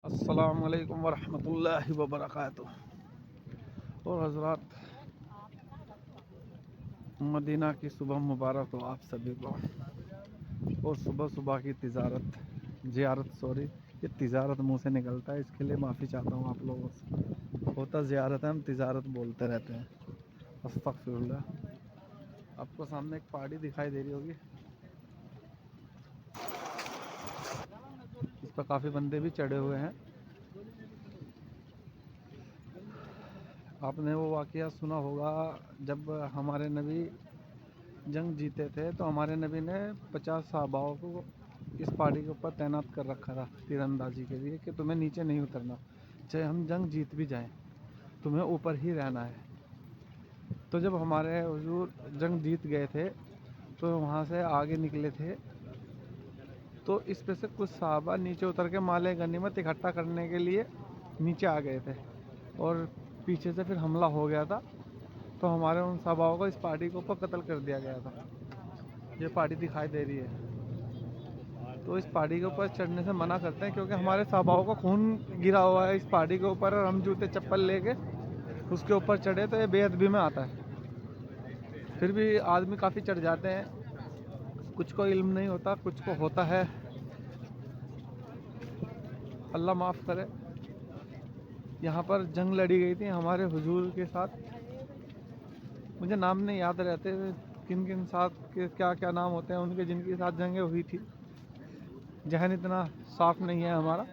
अस्सलाम वालेकुम वरहमतुल्लाहि वबरकातुह। और हज़रात, मदीना की सुबह मुबारक हो आप सभी को। और सुबह सुबह की ये तिजारत मुंह से निकलता है, इसके लिए माफ़ी चाहता हूँ आप लोगों से। होता ज़ियारत है, हम तिजारत बोलते रहते हैं। अस्तगफिरुल्लाह। आपको सामने एक पहाड़ी दिखाई दे रही होगी, इस पर काफ़ी बंदे भी चढ़े हुए हैं। आपने वो वाक़या सुना होगा, जब हमारे नबी जंग जीते थे तो हमारे नबी ने 50 सहाबाओं को इस पहाड़ी के ऊपर तैनात कर रखा था तीरंदाजी के लिए, कि तुम्हें नीचे नहीं उतरना, चाहे हम जंग जीत भी जाएं, तुम्हें ऊपर ही रहना है। तो जब हमारे हुजूर जंग जीत गए थे तो वहाँ से आगे निकले थे, तो इस पे से कुछ सहाबा नीचे उतर के माले गनीमत इकट्ठा करने के लिए नीचे आ गए थे, और पीछे से फिर हमला हो गया था। तो हमारे उन सहाबाओं को इस पहाड़ी के ऊपर कत्ल कर दिया गया था। ये पहाड़ी दिखाई दे रही है। तो इस पहाड़ी के ऊपर चढ़ने से मना करते हैं, क्योंकि हमारे सहाबाओं का खून गिरा हुआ है इस पहाड़ी के ऊपर, और हम जूते चप्पल लेके उसके ऊपर चढ़े तो ये बेअदबी में आता है। फिर भी आदमी काफ़ी चढ़ जाते हैं, कुछ को इल्म नहीं होता, कुछ को होता है। अल्लाह माफ़ करे। यहाँ पर जंग लड़ी गई थी हमारे हुजूर के साथ, मुझे नाम नहीं याद रहते किन किन साथ के क्या क्या नाम होते हैं उनके, जिनके साथ जंगें हुई थी। जहन इतना साफ नहीं है हमारा,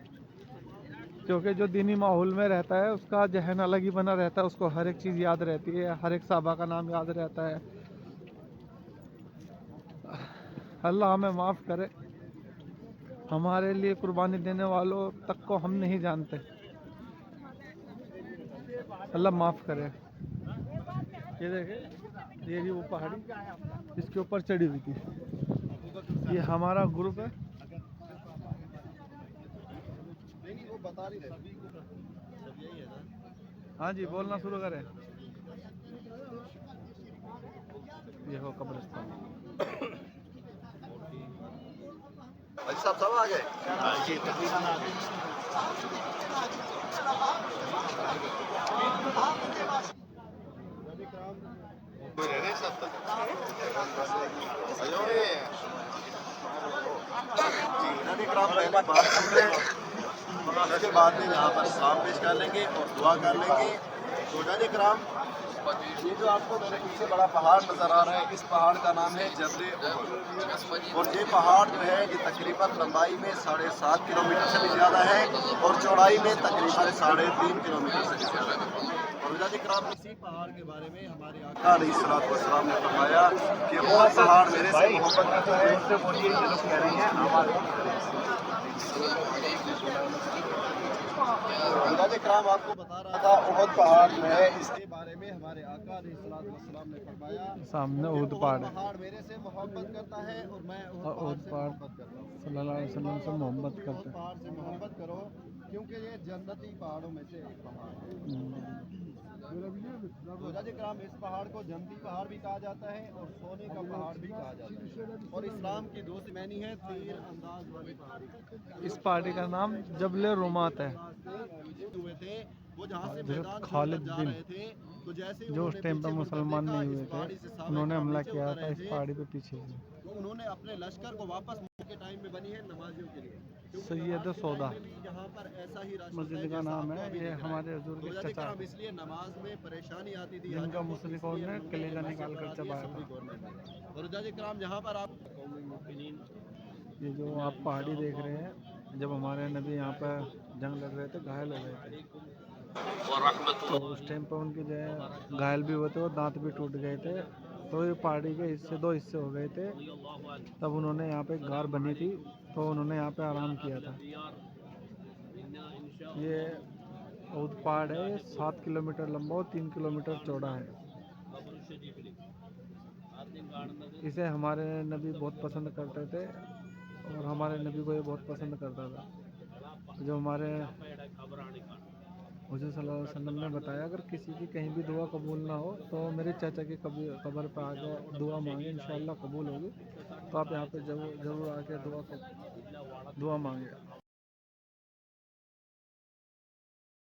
क्योंकि जो दीनी माहौल में रहता है उसका जहन अलग ही बना रहता है, उसको हर एक चीज़ याद रहती है, हर एक साहबा का नाम याद रहता है। अल्लाह हमें माफ़ करे, हमारे लिए कुर्बानी देने वालों तक को हम नहीं जानते। अल्लाह माफ़ करे। ये देखे, ये भी वो पहाड़ी इसके ऊपर चढ़ी हुई थी, ये हमारा ग्रुप है। हाँ जी, बोलना शुरू करें। ये हो कब्रिस्तान। भाई साहब सब आ गए। कोई रह गए सब तक नबी कराम पहले बात सुन रहे हैं, उसके बाद में यहाँ पर सलाम पेश कर लेंगे और दुआ कर लेंगे। तो नबी कराम, ये जो आपको मेरे पीछे बड़ा पहाड़ नज़र आ रहा है, इस पहाड़ का नाम है जबल उहद। और ये पहाड़ जो है ये तकरीबन लंबाई में 7.5 किलोमीटर से भी ज़्यादा है और चौड़ाई में तकरीबन 3.5 किलोमीटर से भी ज़्यादा है। और नबी कराम इसी पहाड़ के बारे में हमारे आका अलैहिस्सलाम ने फरमाया कि वो पहाड़ मेरे से मोहब्बत करता है। उससे बोलिए ये लोग कह रही हैं नबी कराम आपको बता रहा था उहद पहाड़ जो है इसके बारे में हमारे आका अलैहिस्सलाम ने फरमाया सामने कि उहद पहाड़ है, पहाड़ मेरे से मोहब्बत करता है और मैं और उहद से पहाड़ मोहब्बत करता हूँ। सल्लल्लाहु अलैहि वसल्लम से मोहब्बत करते हैं। पहाड़ से मोहब्बत करो, क्योंकि ये जन्नती पहाड़ों में से एक पहाड़ है। तो नबी कराम इस पहाड़ को जन्नती पहाड़ भी कहा जाता है और सोने का पहाड़ भी कहा जाता है। और इस्लाम की दो मैनी है तीर अंदाज वाली पहाड़ी। इस पहाड़ी का नाम जबल रुमात है। हुए थे वो जहाँ से हज़रत मैदान खालिद छोड़कर जा बिन, रहे थे, तो जैसे जो उस टाइम पर मुसलमान नहीं हुए थे, उन्होंने हमला किया था इस पहाड़ी पे पीछे से। तो उन्होंने अपने लश्कर को वापस के टाइम में बनी है नमाजियों के लिए, सैयद सौदा यहाँ पर ऐसा ही रश होता मस्जिद है का जैसा नाम आपको है। अभी ये दिख रहा हमारे है। हुजूर तो के वजह चचा, हम इसलिए नमाज में परेशानी आती थी जिनका हाजियों को, मुस्लिम इसलिए ने उन्होंने कलेजा ये निकाल मस्जिद कर बना दी है चबाया सऊदी था। गवर्नमेंट ने। और वजह कराम यहाँ पर आप ये जो आप पहाड़ी देख रहे हैं, जब हमारे नबी यहाँ पर जंग लड़ रहे थे, घायल हो गए थे, तो उस टाइम पर उनके जो है घायल भी हुए थे और दांत भी टूट गए थे। तो ये पहाड़ी के हिस्से दो हिस्से हो गए थे। तब उन्होंने यहाँ पे एक गार बनी थी, तो उन्होंने यहाँ पे आराम किया था। ये उहद पहाड़ है, 7 किलोमीटर लंबा और 3 किलोमीटर चौड़ा है। इसे हमारे नबी बहुत पसंद करते थे और हमारे नबी को ये बहुत पसंद करता था। जो हमारे हुज़ूर सल्लल्लाहु अलैहि वसल्लम ने बताया, अगर किसी की कहीं भी दुआ कबूल ना हो तो मेरे चाचा की कब्र पर आकर दुआ मांगे, इंशाअल्लाह कबूल होगी। तो आप यहाँ पे जरूर आके दुआ मांगे।